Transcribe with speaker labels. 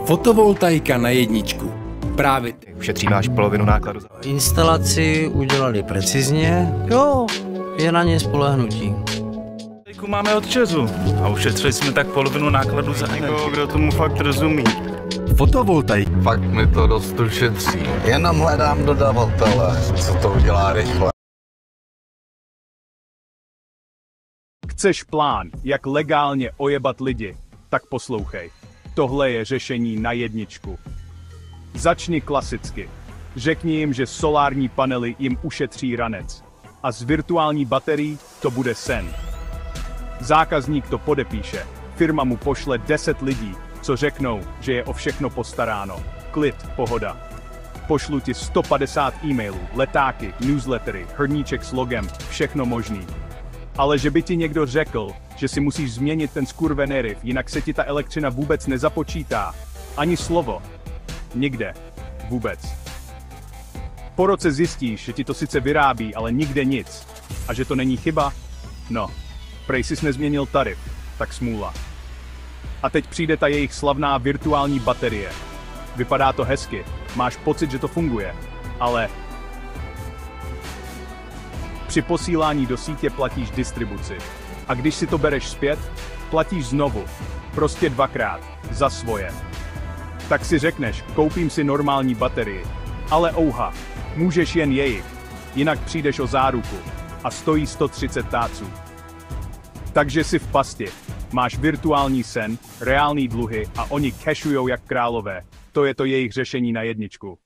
Speaker 1: Fotovoltaika na jedničku. Právě ty.
Speaker 2: Ušetříme až polovinu nákladu.
Speaker 3: Instalaci udělali precizně, jo, je na ně spolehnutí.
Speaker 4: Máme od ČEZu a ušetřili jsme tak polovinu nákladu za někoho, kdo tomu fakt rozumí.
Speaker 1: Fotovoltaik.
Speaker 5: Fakt mi to dost ušetří. Jenom hledám dodavatele, co to udělá rychle.
Speaker 6: Chceš plán, jak legálně ojebat lidi? Tak poslouchej. Tohle je řešení na jedničku. Začni klasicky. Řekni jim, že solární panely jim ušetří ranec. A z virtuální baterií to bude sen. Zákazník to podepíše. Firma mu pošle 10 lidí, co řeknou, že je o všechno postaráno. Klid, pohoda. Pošlu ti 150 e-mailů, letáky, newslettery, hrníček s logem, všechno možný. Ale že by ti někdo řekl, že si musíš změnit ten skurvený riff, jinak se ti ta elektřina vůbec nezapočítá. Ani slovo. Nikde. Vůbec. Po roce zjistíš, že ti to sice vyrábí, ale nikde nic. A že to není chyba? No. Prej jsi nezměnil tarif. Tak smůla. A teď přijde ta jejich slavná virtuální baterie. Vypadá to hezky. Máš pocit, že to funguje. Ale při posílání do sítě platíš distribuci. A když si to bereš zpět, platíš znovu. Prostě dvakrát. Za svoje. Tak si řekneš, koupím si normální baterii. Ale ouha, můžeš jen jejich. Jinak přijdeš o záruku. A stojí 130 táců. Takže si v pasti. Máš virtuální sen, reální dluhy a oni cashujou jak králové. To je to jejich řešení na jedničku.